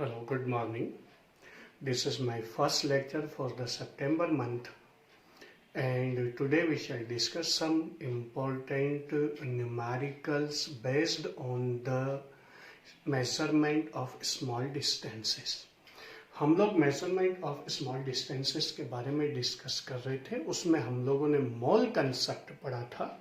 Hello, good morning. This is my first lecture for the September month, and today we shall discuss some important numericals based on the measurement of small distances. हम लोग measurement of small distances के बारे में discuss कर रहे थे। उसमें हम लोगों ने मोल कंसेप्ट पढ़ा था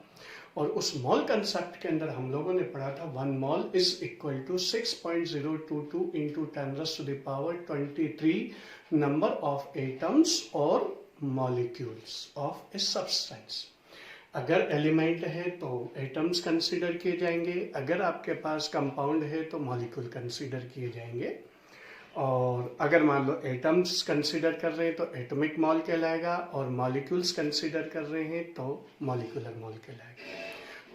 और उस मोल कंसेप्ट के अंदर हम लोगों ने पढ़ा था 1 mole is equal to 6.022 into 10⁻23 number of atoms और मॉलिक्यूल्स ऑफ ए सब्सटेंस। अगर एलिमेंट है तो एटम्स कंसीडर किए जाएंगे, अगर आपके पास कंपाउंड है तो मॉलिक्यूल कंसीडर किए जाएंगे, और अगर मान लो एटम्स कंसीडर कर रहे हैं तो एटॉमिक मॉल कहलाएगा और मॉलिक्यूल्स कंसीडर कर रहे हैं तो मॉलिक्यूलर मॉल कहलाएगा।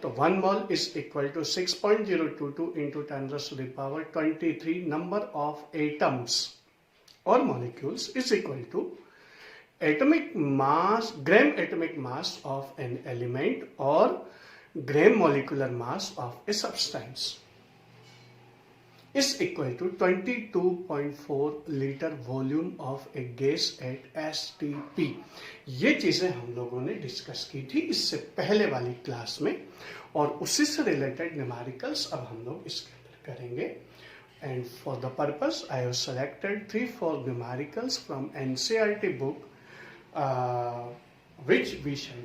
तो 1 mole is equal to 6.022 into 10⁻23 number of atoms और molecules is equal to atomic mass, gram atomic mass of an element or gram molecular mass of a substance is equal to 22.4 liter volume of a gas at STP। ये चीजें हम लोगों ने discuss की थी इससे पहले वाली क्लास में, और उसी से रिलेटेड न्यूमेरिकल्स अब हम लोग इसके अंदर करेंगे। And for the purpose, I have selected 3-4 numericals from NCERT book, which we shall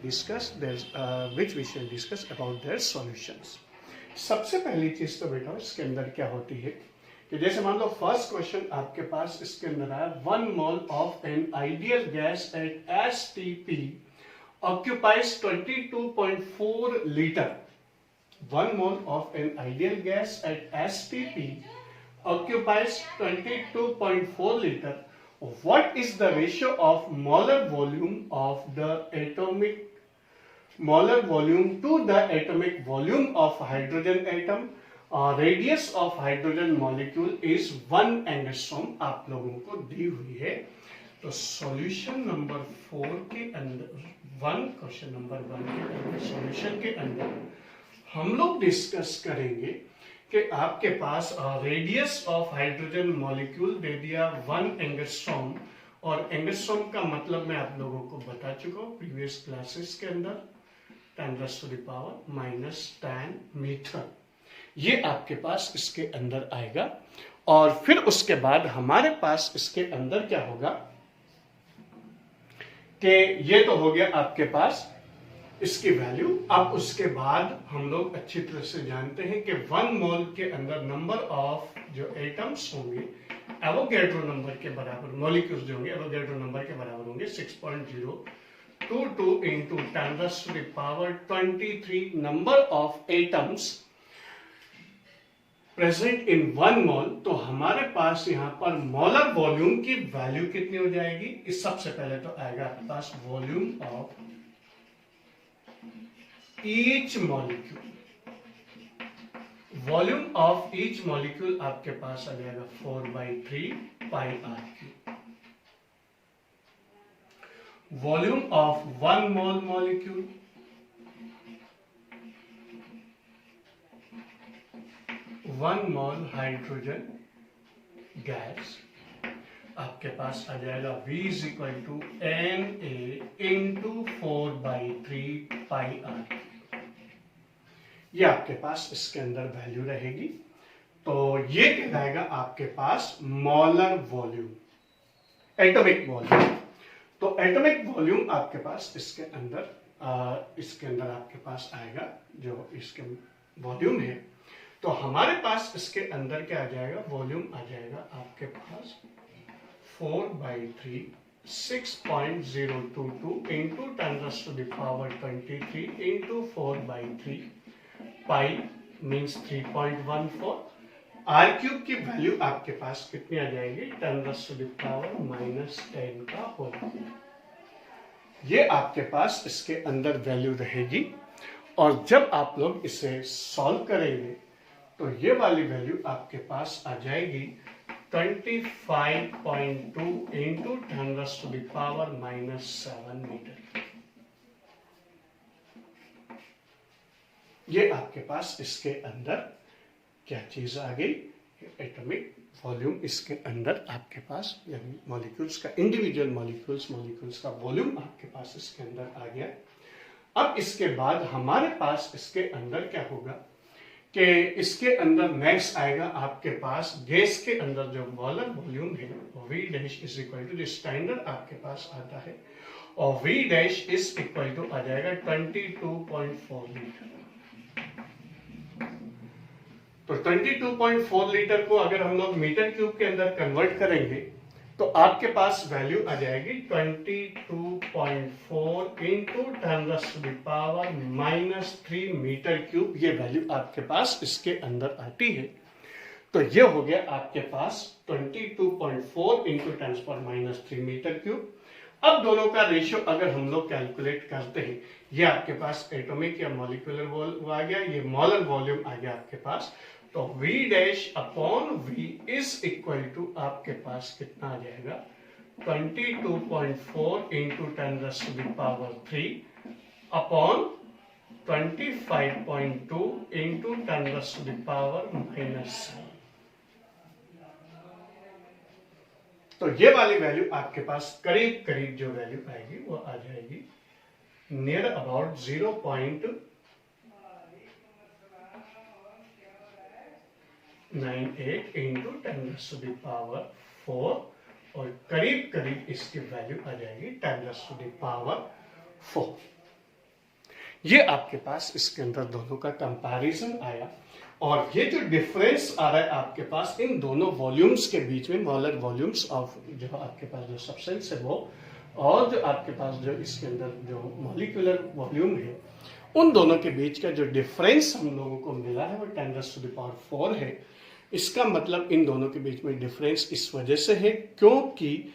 discuss about their solutions। सबसे पहली चीज तो बेटा इसके अंदर क्या होती है कि जैसे मान लो फर्स्ट क्वेश्चन आपके पास इसके अंदर आया 1 mole of an ideal gas at STP occupies 22.4 liter। 1 mole of an ideal gas at STP occupies 22.4 liter। What is the ratio of molar volume of the atomic molar volume to the atomic volume of hydrogen atom? Radius of hydrogen molecule is 1 angstrom आप लोगों को दी हुई है। तो solution number 4 के अंदर question number 1 के अंदर सॉल्यूशन के अंदर हम लोग डिस्कस करेंगे कि आपके पास रेडियस ऑफ हाइड्रोजन मॉलिक्यूल दे दिया 1 एंगस्ट्रॉम, और एंगस्ट्रॉम का मतलब मैं आप लोगों को बता चुका हूं प्रीवियस क्लासेस के अंदर, 10⁻⁻10 मीटर। ये आपके पास इसके अंदर आएगा, और फिर उसके बाद हमारे पास इसके अंदर क्या होगा कि ये तो हो गया आपके पास इसकी वैल्यू। अब उसके बाद हम लोग अच्छी तरह से जानते हैं कि 1 मोल के अंदर नंबर ऑफ जो एटम्स होंगे एवोगैड्रो नंबर के बराबर, मॉलिक्यूल्स जो होंगे एवोगैड्रो नंबर के बराबर होंगे 6.022 into 10⁻23 number of atoms present in 1 मोल। तो हमारे पास यहाँ पर मोलर वॉल्यूम की वैल्यू कितनी हो जाएगी, इस सबसे पहले तो आएगा आपके पास volume of each molecule। Volume of each molecule आपके पास आ जाएगा 4/3 πr³। Volume of 1 mole molecule, one mole hydrogen gas आपके पास आ जाएगा V is equal to Na into 4/3 πr³। ये आपके पास इसके अंदर वैल्यू रहेगी। तो ये कहलाएगा आपके पास मोलर वॉल्यूम, एटॉमिक वॉल्यूम। तो एटॉमिक वॉल्यूम आपके पास इसके अंदर आपके पास आएगा जो इसके वॉल्यूम है। तो हमारे पास इसके अंदर क्या आ जाएगा, वॉल्यूम आ जाएगा आपके पास 4/3 6.022 इंटू 10⁻23 इंटू 4/3 पाई मीन्स 3.14। r³ की वैल्यू आपके पास कितनी आ जाएगी, 10⁻⁻10 का होल। ये आपके पास इसके अंदर वैल्यू रहेगी, और जब आप लोग इसे सॉल्व करेंगे तो ये वाली वैल्यू आपके पास आ जाएगी 25.2 इंटू 10⁻⁻7 मीटर। ये आपके पास इसके अंदर क्या चीज आ गई, एटॉमिक वॉल्यूम इसके अंदर आपके पास, यानी मॉलिक्यूल्स का इंडिविजुअल मॉलिक्यूल्स का वॉल्यूम आपके पास इसके अंदर आ गया। अब इसके बाद हमारे पास इसके अंदर क्या होगा कि इसके अंदर नेक्स्ट आएगा आपके पास गैस के अंदर जो मोलर वॉल्यूम है V dash is equal to, जो स्टैंडर्ड आपके पास आता है, और V dash is equal to आ जाएगा 22.4 लीटर। तो 22.4 लीटर को अगर हम लोग मीटर क्यूब के अंदर कन्वर्ट करेंगे तो आपके पास वैल्यू आ जाएगी 22.4 इंटू 10⁻³ मीटर क्यूब। ये वैल्यू आपके पास इसके अंदर आती है। तो ये हो गया आपके पास 22.4 इंटू 10⁻³ मीटर क्यूब। अब दोनों का रेशियो अगर हम लोग कैलकुलेट करते हैं, ये आपके पास एटॉमिक या मॉलिक्यूलर वॉल्यूम आ गया, ये मोलर वॉल्यूम आ गया आपके पास। तो V dash upon V is equal to आपके पास कितना आ जाएगा 22.4 इंटू 10⁻³ अपॉन 25.2 इंटू 10⁻⁻⁷। तो ये वाली वैल्यू आपके पास करीब करीब जो वैल्यू आएगी वो आ जाएगी नियर अबाउट 0.98 इंटू 10⁻⁴, और करीब करीब इसकी वैल्यू आ जाएगी 10⁻⁴। ये आपके पास इसके अंदर दोनों का कंपैरिजन आया, और ये जो डिफरेंस आ रहा है आपके पास इन दोनों वॉल्यूम्स के बीच में, मोलर वॉल्यूम्स ऑफ जो आपके पास जो सब्सटेंस है वो, और जो आपके पास जो इसके अंदर जो मॉलिक्यूलर वॉल्यूम है, उन दोनों के बीच का जो डिफरेंस हम लोगों को मिला है वो 10⁻⁴ है। इसका मतलब इन दोनों के बीच में डिफरेंस इस वजह से है क्योंकि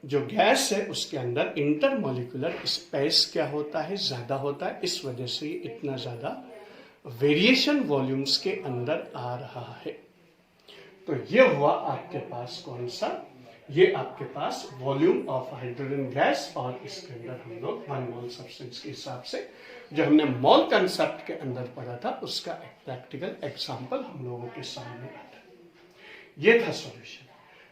जो गैस है उसके अंदर इंटरमॉलिक्यूलर स्पेस क्या होता है, ज्यादा होता है। इस वजह से इतना ज्यादा वेरिएशन वॉल्यूम्स के अंदर आ रहा है। तो ये हुआ आपके पास कौन सा, ये आपके पास वॉल्यूम ऑफ हाइड्रोजन गैस, और इसके अंदर हम लोग 1 मोल सब्सटेंस के हिसाब से जो हमने मोल कंसेप्ट के अंदर पढ़ा था उसका एक प्रैक्टिकल एग्जांपल हम लोगों के सामने आता। ये था solution.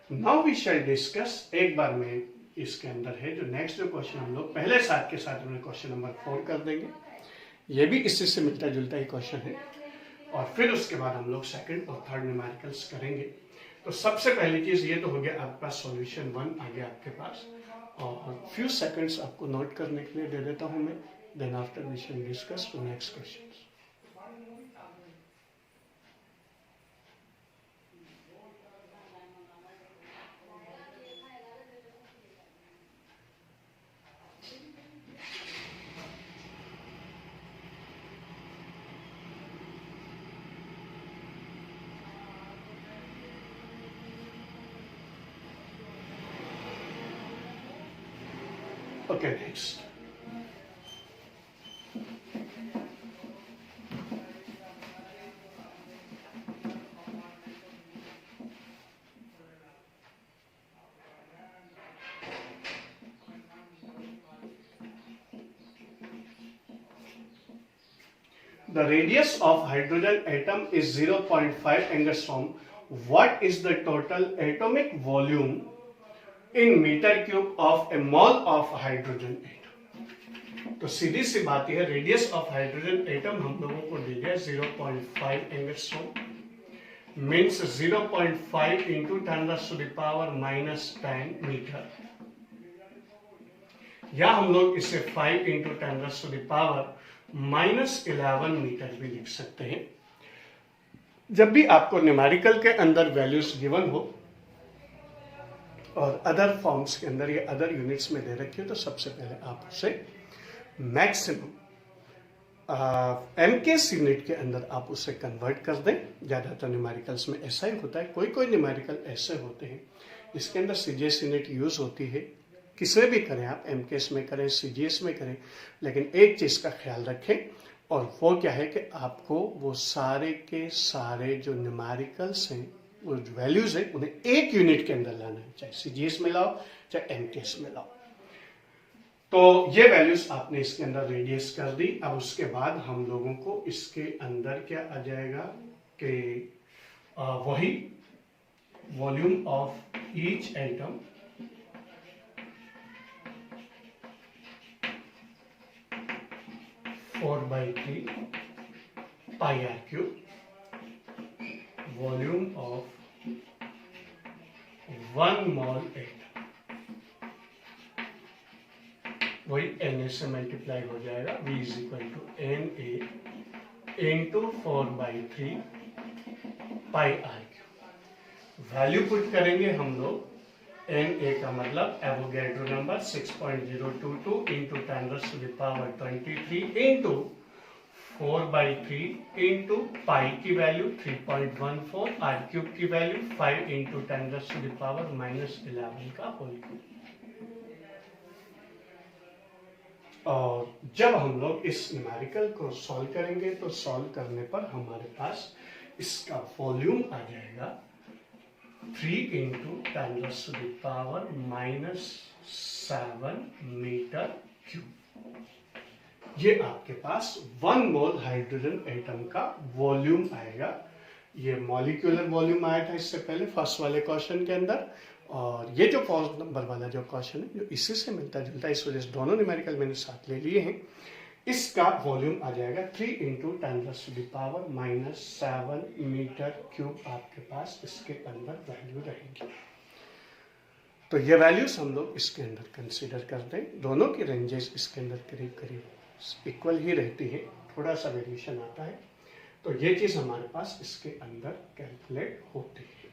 Now we shall discuss, एक बार में इसके अंदर है जो नेक्स्ट जो क्वेश्चन हम लोग पहले साथ के साथ में क्वेश्चन नंबर 4 कर देंगे। ये भी इसी से मिलता जुलता ही क्वेश्चन है, और फिर उसके बाद हम लोग सेकंड और थर्ड न्यूमेरिकल्स करेंगे। तो सबसे पहली चीज ये तो हो गया आपके पास सॉल्यूशन 1 आ गया आपके पास, और फ्यू सेकंड्स आपको नोट करने के लिए दे देता हूं मैं, then after we shall discuss to next question. Okay, next. The radius of hydrogen atom is 0.5 angstrom. What is the total atomic volume in meter cube of a mole of hydrogen atom? तो सीधी सी बात है, radius of hydrogen atom हम लोगों को दे दिया 0.5 angstrom, means 0.5 into 10⁻⁻10 metre, या हम लोग इसे 5 इंटू 10⁻⁻11 मीटर भी लिख सकते हैं। जब भी आपको न्यूमेरिकल के अंदर वैल्यूज गिवन हो और अदर फॉर्म्स के अंदर या अदर यूनिट्स में दे रखी हो, तो सबसे पहले आप उसे मैक्सिमम MKs यूनिट के अंदर आप उसे कन्वर्ट कर दें। ज़्यादातर न्यूमेरिकल्स में ऐसा ही होता है, कोई कोई न्यूमेरिकल ऐसे होते हैं इसके अंदर CGS यूनिट यूज होती है। किसी भी करें आप, MKs में करें, CGS में करें, लेकिन एक चीज़ का ख्याल रखें, और वो क्या है कि आपको वो सारे के सारे जो न्यूमेरिकल्स हैं, वो वैल्यूज है, उन्हें एक यूनिट के अंदर लाना है, चाहे CGS में लाओ चाहे MKs में लाओ। तो ये वैल्यूज आपने इसके अंदर रेडियस कर दी। अब उसके बाद हम लोगों को इसके अंदर क्या आ जाएगा कि वही volume of each atom four by three pi r cube, volume of 1 mole atom, वही Na से मल्टीप्लाई हो जाएगा, V is equal to Na into 4/3 pi r cube. Value put करेंगे हम लोग, Na का मतलब Avogadro number 6.022 into 10⁻23 into 4/3 into pi की वैल्यू 3.14, आर क्यूब की वैल्यू 5 इंटू 10⁻11 का होल क्यूब। और जब हम लोग इस न्यूमेरिकल को सॉल्व करेंगे तो सॉल्व करने पर हमारे पास इसका वॉल्यूम आ जाएगा 3 इंटू 10⁻7 मीटर क्यूब। ये आपके पास 1 मोल हाइड्रोजन एटम का वॉल्यूम आएगा। ये मॉलिक्यूलर वॉल्यूम आया था इससे पहले फर्स्ट वाले क्वेश्चन के अंदर, और ये जो फर्स्ट नंबर वाला जो क्वेश्चन है जो इसी से मिलता जुलता है, इस वजह से दोनों न्यूमेरिकल मैंने साथ ले लिए हैं। इसका वॉल्यूम आ जाएगा 3 इंटू 10⁻7 मीटर क्यूब। आपके पास इसके अंदर वैल्यू रहेंगी। तो ये वैल्यूज हम लोग इसके अंदर कंसीडर करते हैं। दोनों की रेंजेस इसके अंदर करीब करीब इक्वल ही रहती है, थोड़ा सा वेरिएशन आता है। तो ये चीज हमारे पास इसके अंदर कैलकुलेट होती है।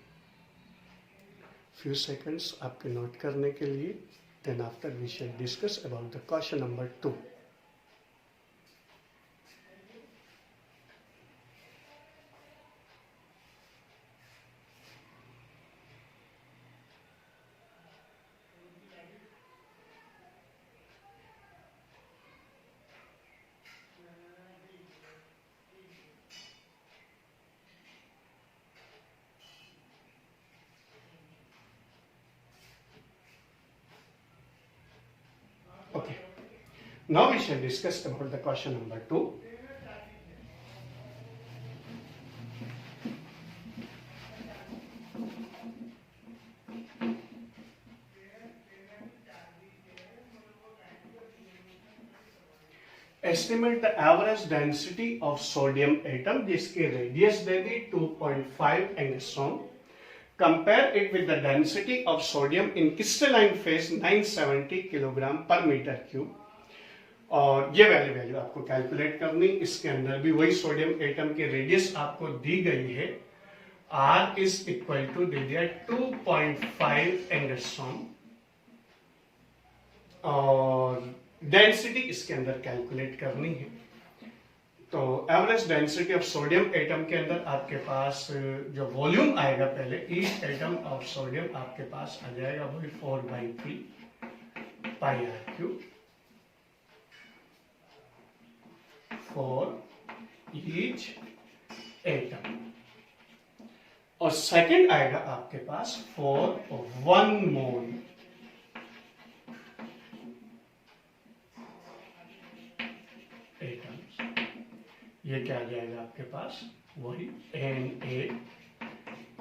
फ्यू सेकंड्स आपके नोट करने के लिए, then after we shall discuss about the question number 2। Okay. Now we shall discuss about the question number 2. Estimate the average density of sodium atom, जिसकी radius they the 2.5 angstrom. Compare it with the density of sodium in crystalline phase 970 kilogram पर metre cube. और ये value आपको calculate करनी। इसके अंदर भी वही सोडियम एटम की रेडियस आपको दी गई है, R इज इक्वल टू दे दिया 2.5 एंगस्ट्रॉम, और डेंसिटी इसके अंदर कैलकुलेट करनी है। तो average density of sodium atom के अंदर आपके पास जो वॉल्यूम आएगा, पहले ईच एटम ऑफ सोडियम आपके पास आ जाएगा वही 4/3 pi r cube for each atom. और सेकंड आएगा आपके पास फॉर 1 मोल एटम्स। ये क्या आ जाएगा आपके पास, वही Na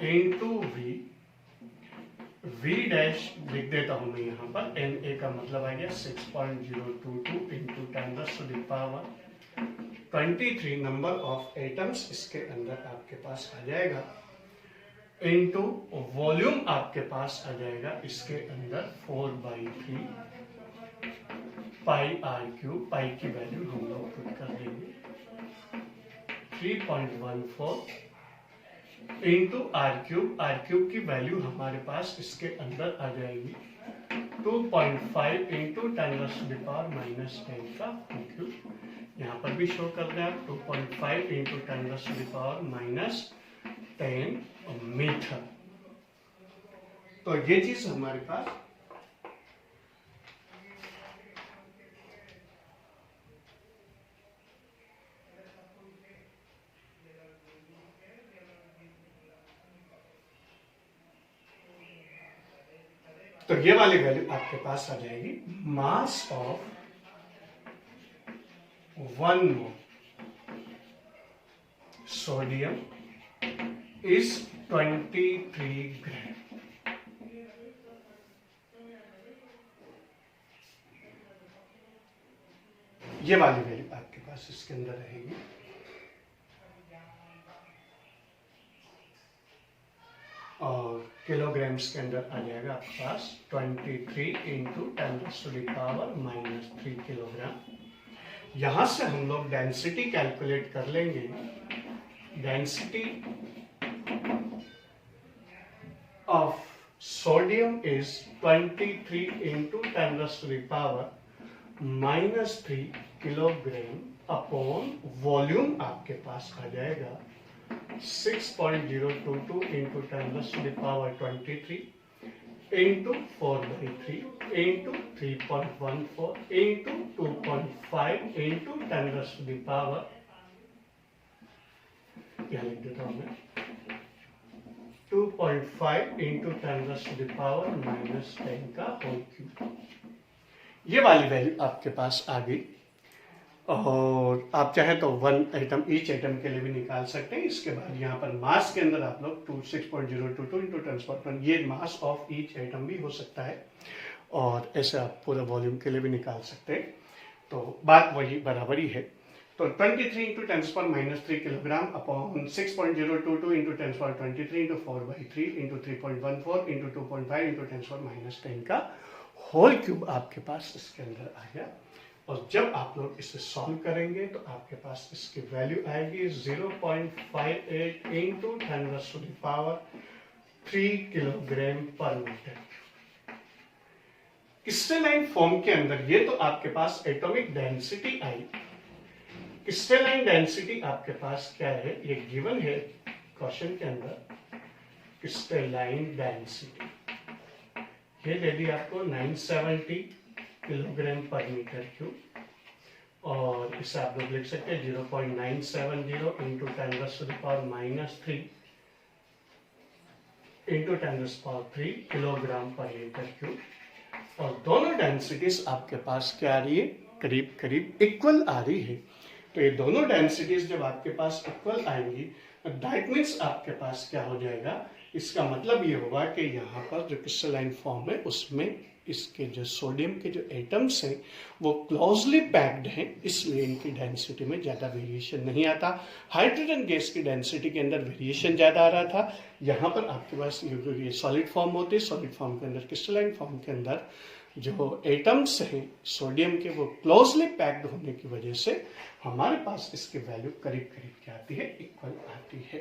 इंटू V डैश लिख देता हूं मैं यहां पर। Na का मतलब आ गया 6.022 इंटू 10⁻23 नंबर ऑफ एटम्स इसके अंदर आपके पास आ जाएगा, इंटू वॉल्यूम आपके पास आ जाएगा इसके अंदर 4/3 पाई आर क्यूब। पाई की वैल्यू हम लोग पुट कर देंगे 3.14 into r cube. R cube की वैल्यू हमारे पास इसके अंदर आ जाएगी 2.5 इंटू 10⁻⁻10 का क्यूब। यहाँ पर भी शो कर दें आप 2.5 इंटू 10⁻⁻10 मीटर। तो ये चीज हमारे पास तो ये वाली वैल्यू आपके पास आ जाएगी। Mass of 1 mole sodium is 23 ग्राम। ये वाली वैल्यू आपके पास इसके अंदर रहेगी। और किलोग्राम्स के अंदर आ जाएगा आपके पास 23 इंटू 10⁻³ किलोग्राम। यहां से हम लोग डेंसिटी कैलकुलेट कर लेंगे। Density of sodium is 23 into 10⁻³ kilogram upon volume आपके पास आ जाएगा 6.022 into 10⁻23 into 4/3 into 3.14 into 2.5 into 10⁻, क्या लिख देता हूं मैं, 2.5 इंटू 10⁻⁻10 का होल क्यूब। ये वाली वैल्यू आपके पास आ गई। और आप चाहे तो ईच एटम के लिए भी निकाल सकते हैं। इसके बाद यहाँ पर मास के अंदर आप लोग 6.022 इंटू 10⁻1 ये मास ऑफ ईच एटम भी हो सकता है, और ऐसे आप पूरे वॉल्यूम के लिए भी निकाल सकते हैं। तो बात वही बराबर ही है। तो 23 into 10⁻³ kilogram upon 6.022 into 10⁻23 into 4/3 into 3.14 into 2.5 into 10⁻10 का होल क्यूब आपके पास इसके अंदर आ गया। और जब आप लोग इसे सॉल्व करेंगे तो आपके पास इसकी वैल्यू आएगी 0.58 इंटू 10⁻³ किलोग्राम पर मीटर। क्रिस्टलाइन फॉर्म के अंदर ये तो आपके पास एटॉमिक डेंसिटी आई। क्रिस्टलाइन डेंसिटी आपके पास क्या है, ये गिवन है क्वेश्चन के अंदर। क्रिस्टलाइन डेंसिटी ये दे दी आपको 970 किलोग्राम पर मीटर क्यूब, और इसे आप लोग लिख सकते हैं 0.970 इंटू 10⁻³ इंटू 10⁻³ किलोग्राम पर मीटर क्यूब। और दोनों डेंसिटीज आपके पास क्या आ रही है, करीब करीब इक्वल आ रही है। तो ये दोनों डेंसिटीज जब आपके पास इक्वल आएंगी, दैट मीन्स आपके पास क्या हो जाएगा, इसका मतलब ये होगा कि यहाँ पर जो क्रिस्टलाइन फॉर्म है उसमें इसके जो सोडियम के जो एटम्स हैं वो क्लोजली पैक्ड हैं, इसलिए इनकी डेंसिटी में ज़्यादा वेरिएशन नहीं आता। हाइड्रोजन गैस की डेंसिटी के अंदर वेरिएशन ज़्यादा आ रहा था। यहाँ पर आपके पास ये सॉलिड फॉर्म होते हैं, सॉलिड फॉर्म के अंदर, क्रिस्टलाइन फॉर्म के अंदर जो एटम्स हैं सोडियम के वो क्लोजली पैक्ड होने की वजह से हमारे पास इसकी वैल्यू करीब करीब क्या आती है, इक्वल आती है।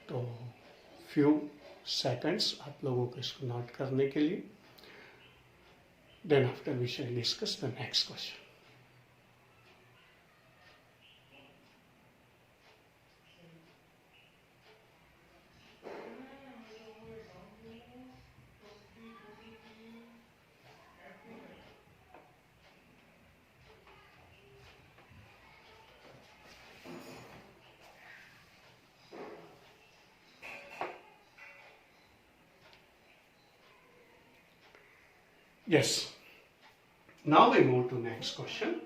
तो फ्यू सेकंड्स आप लोगों को इसको नोट करने के लिए, then after we shall discuss the next question. Yes. Now we move to next question.